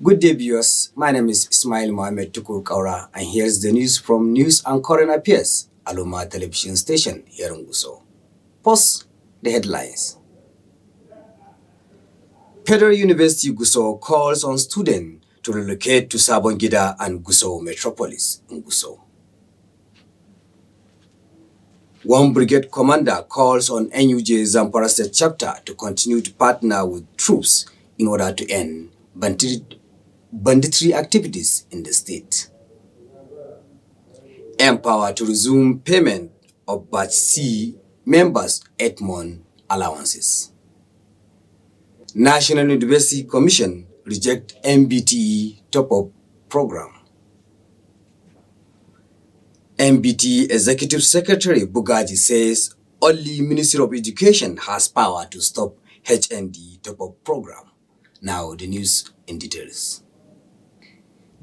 Good day, viewers. My name is Ismail Mohamed Tukur Kaura, and here's the news from News and Current Affairs, Aloma television station here in Gusau. First, the headlines. Federal University Gusau calls on students to relocate to Sabongida and Gusau Metropolis in Gusau. One brigade commander calls on NUJ Zamfara State chapter to continue to partner with troops in order to end banditry activities in the state. Empower to resume payment of Batch C members' 8-month allowances. National University Commission reject MBTE top-up program. MBTE Executive Secretary Bugaji says only Ministry of Education has power to stop HND top-up program. Now the news in details.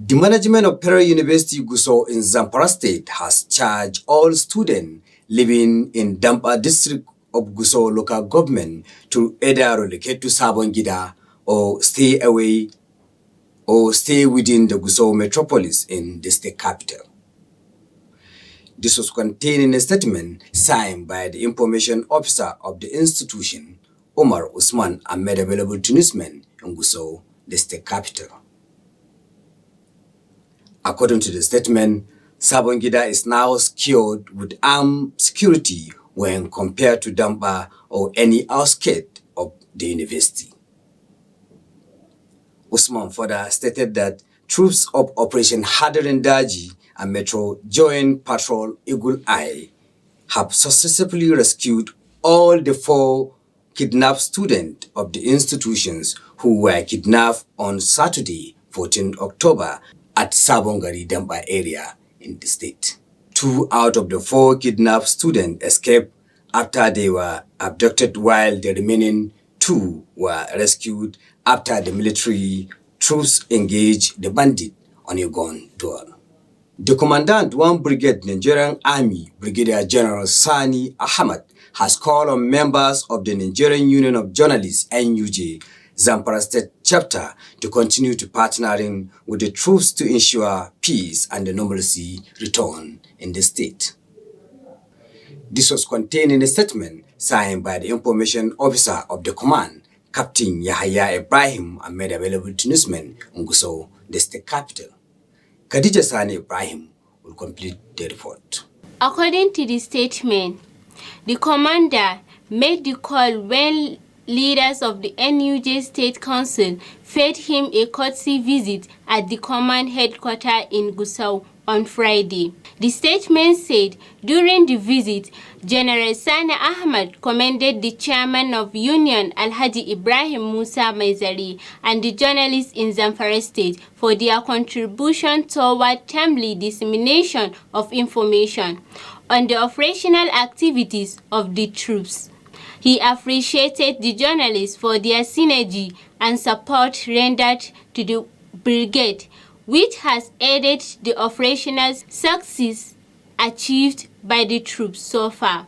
The management of Federal University Gusau in Zamfara State has charged all students living in Dampa district of Gusau local government to either relocate to Sabongida or stay away or stay within the Gusau metropolis in the state capital. This was contained in a statement signed by the information officer of the institution, Omar Usman, and made available to newsmen in Gusau, the state capital. According to the statement, Sabongida is now secured with armed security when compared to Dampa or any outskirt of the university. Usman further stated that troops of Operation Hadarin Daji and Metro Joint Patrol Eagle Eye have successfully rescued all the 4 kidnapped students of the institutions who were kidnapped on Saturday, 14 October, at Sabongari Dampa area in the state. 2 out of the 4 kidnapped students escaped after they were abducted, while the remaining 2 were rescued after the military troops engaged the bandit on a gun duel. The Commandant 1 Brigade Nigerian Army, Brigadier General Sani Ahmad, has called on members of the Nigerian Union of Journalists NUJ Zamfara State chapter to continue to partnering with the troops to ensure peace and normalcy return in the state. This was contained in a statement signed by the information officer of the command, Captain Yahya Ibrahim, and made available to newsmen in Gusau, the state capital. Khadija Sani Ibrahim will complete the report. According to the statement, the commander made the call when leaders of the NUJ State Council paid him a courtesy visit at the command headquarters in Gusau on Friday. The statement said during the visit, General Sani Ahmad commended the chairman of Union Alhaji Ibrahim Musa Maizari and the journalists in Zamfara State for their contribution toward timely dissemination of information on the operational activities of the troops. He appreciated the journalists for their synergy and support rendered to the brigade, which has aided the operational success achieved by the troops so far,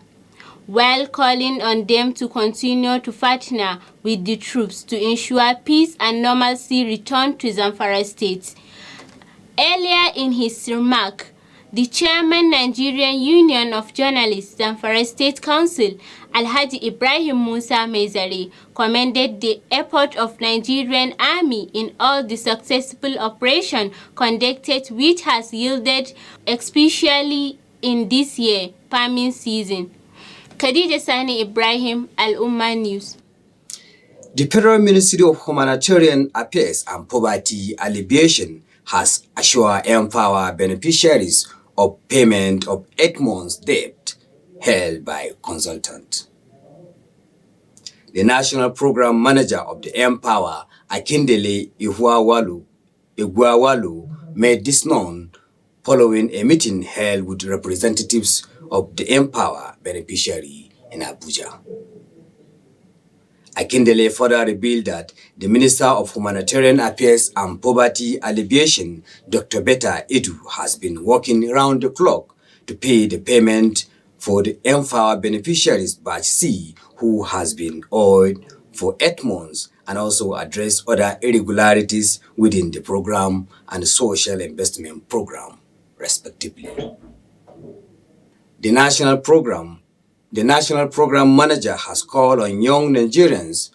while calling on them to continue to partner with the troops to ensure peace and normalcy return to Zamfara State. Earlier in his remark, the chairman Nigerian Union of Journalists Zamfara State Council, Alhaji Ibrahim Musa Maizari, commended the effort of Nigerian Army in all the successful operations conducted, which has yielded, especially in this year farming season. Khadija Sani Ibrahim, Al-Umma News. The Federal Ministry of Humanitarian Affairs and Poverty Alleviation has assured Empower beneficiaries of payment of 8 months' debt held by consultant. The National Program Manager of the Empower, Akindele Iguawalu, made this known following a meeting held with representatives of the Empower beneficiary in Abuja. Akindele further revealed that the Minister of Humanitarian Affairs and Poverty Alleviation, Dr. Betta Edu, has been working round the clock to pay the payment for the Empower beneficiaries Batch C, who has been owed for 8 months and also address other irregularities within the program and the social investment program, respectively. The national program manager has called on young Nigerians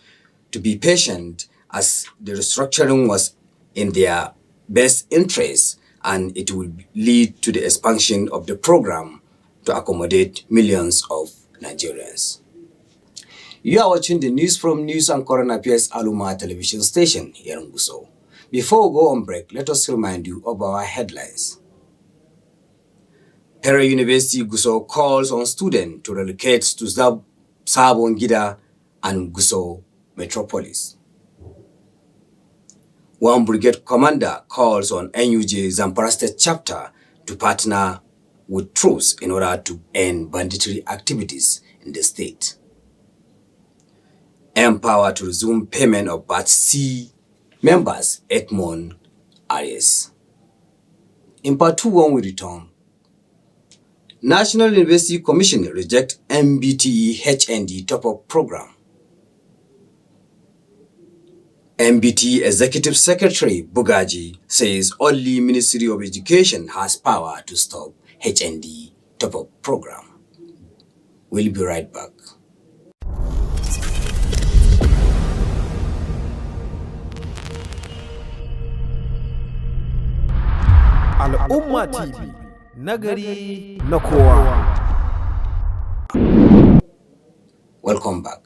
to be patient as the restructuring was in their best interest and it will lead to the expansion of the program to accommodate millions of Nigerians. You are watching the news from News and Current Affairs Aluma television station here in Gusau. Before we go on break, let us remind you of our headlines. Federal University Gusau calls on students to relocate to Sabon Gida and Gusau Metropolis. One brigade commander calls on NUJ Zamfara State chapter to partner with troops in order to end banditry activities in the state. Empower to resume payment of Batch C members 8-month arrears. In part 2, when we return, National University Commission reject MBTE HND top-up program. MBTE Executive Secretary Bugaji says only Ministry of Education has power to stop HND top-up program. We'll be right back. Al'umma TV nagari na kowa. Welcome back.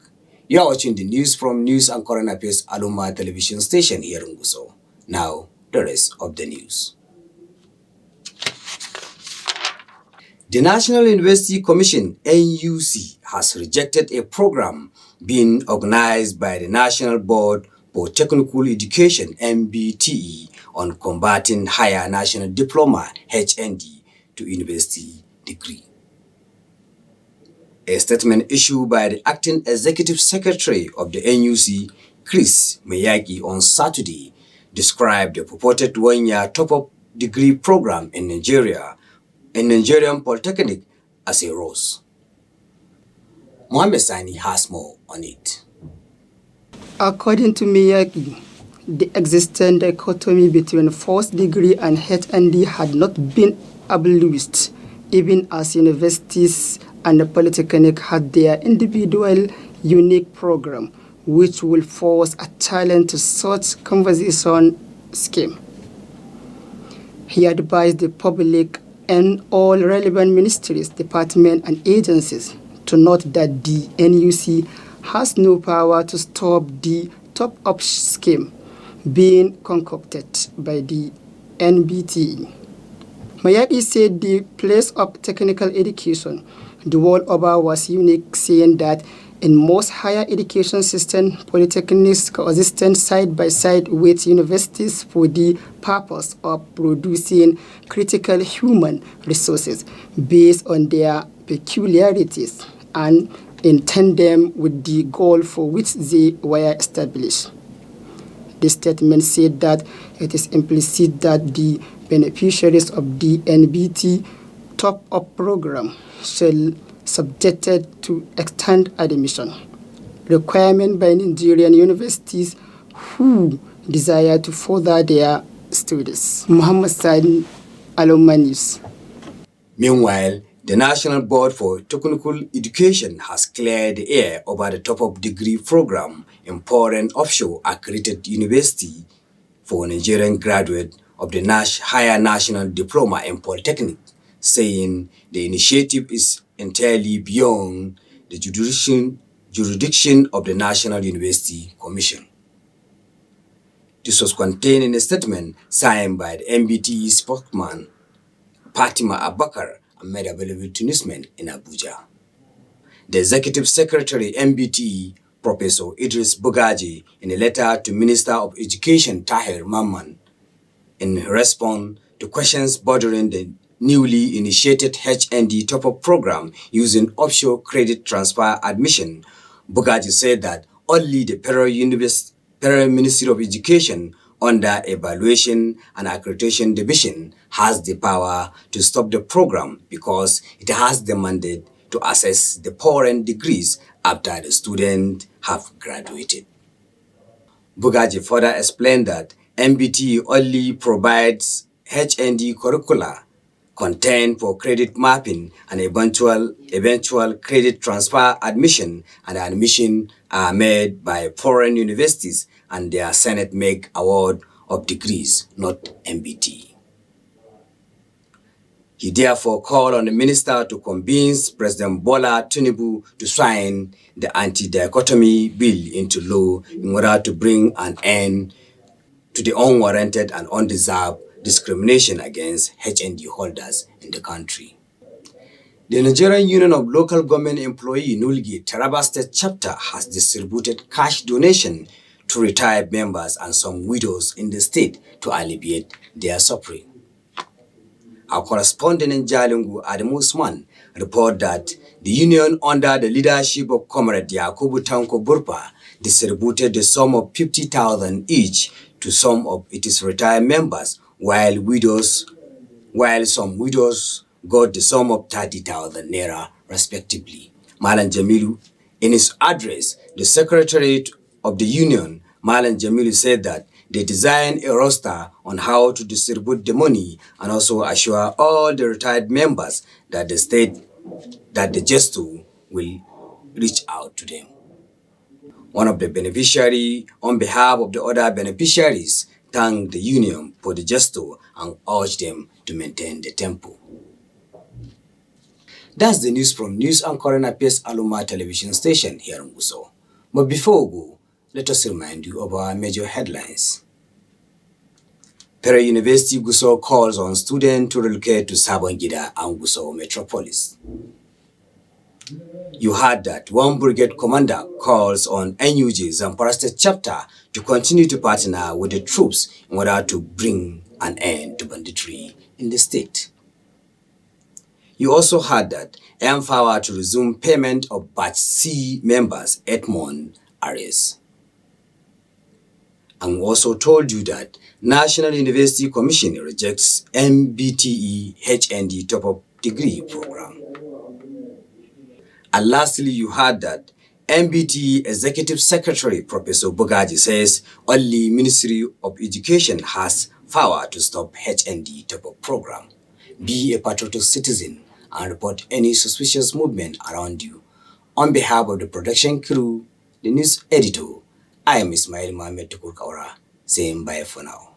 You are watching the news from News and Current Affairs Aluma television station here in Gusau. Now, the rest of the news. The National University Commission, NUC, has rejected a program being organized by the National Board for Technical Education, NBTE, on converting higher national diploma, HND, to university degree. A statement issued by the acting executive secretary of the NUC, Chris Miyagi, on Saturday described the purported one-year top-up degree program in Nigerian Polytechnic as a rose. Mohammed Sani has more on it. According to Miyagi, the existing dichotomy between first degree and HND had not been abolished, even as universities and the Polytechnic had their individual unique program, which will force a challenge to such conversation scheme. He advised the public and all relevant ministries, departments, and agencies to note that the NUC has no power to stop the top-up scheme being concocted by the NBTE. Mayaki said the place of technical education the world over was unique, saying that in most higher education systems, polytechnics coexist side by side with universities for the purpose of producing critical human resources based on their peculiarities and in tandem with the goal for which they were established. The statement said that it is implicit that the beneficiaries of the NBT top-up program shall subjected to extend admission requirement by Nigerian universities who desire to further their studies. Muhammad Sani, Alumni News. Meanwhile, the National Board for Technical Education has cleared the air over the top-up degree program in foreign offshore accredited university for Nigerian graduate of the Higher National Diploma in Polytechnic, saying the initiative is entirely beyond the jurisdiction of the National University Commission. This was contained in a statement signed by the MBTE spokesman Fatima Abakar and made available to newsmen in Abuja. The Executive Secretary MBTE, Professor Idris Bugaji, in a letter to Minister of Education Tahir Mamman, in response to questions bordering the newly initiated HND top-up program using offshore credit transfer admission, Bugaji said that only the Federal Ministry of Education under Evaluation and Accreditation Division has the power to stop the program because it has the mandate to assess the foreign degrees after the students have graduated. Bugaji further explained that MBT only provides HND curricula content for credit mapping and eventual credit transfer admission, and admission are made by foreign universities and their Senate make award of degrees, not MBT. He therefore called on the minister to convince President Bola Tinubu to sign the anti-dichotomy bill into law in order to bring an end to the unwarranted and undeserved discrimination against HND holders in the country. The Nigerian Union of Local Government Employees NULGI Taraba State Chapter has distributed cash donation to retired members and some widows in the state to alleviate their suffering. Our correspondent in Jalingu, Adamu Usman, report that the union under the leadership of Comrade Yakubu Tanko Burpa distributed the sum of 50,000 each to some of its retired members, while some widows got the sum of 30,000 naira respectively. Malan Jamilu, in his address, the secretariat of the union, Malan Jamilu said that they designed a roster on how to distribute the money and also assure all the retired members that the gesto will reach out to them. One of the beneficiaries, on behalf of the other beneficiaries, thanked the union for the gesto and urged them to maintain the tempo. That's the news from News and Current Affairs Aluma television station here in Gusau. But before we go, let us remind you of our major headlines. Pere University Gusau calls on students to relocate to Sabongida and Gusau metropolis. You heard that one brigade commander calls on NUJ Zamfara State Chapter to continue to partner with the troops in order to bring an end to banditry in the state. You also heard that Empower to resume payment of Batch C members' 8-month arrears. And we also told you that National University Commission rejects MBTE HND top-up degree program. And lastly, you heard that MBTE Executive Secretary Professor Bugaji says only Ministry of Education has power to stop HND top-up program. Be a patriotic citizen and report any suspicious movement around you. On behalf of the production crew, the news editor, I am Ismail Mohamed Tukur Kaura, saying bye for now.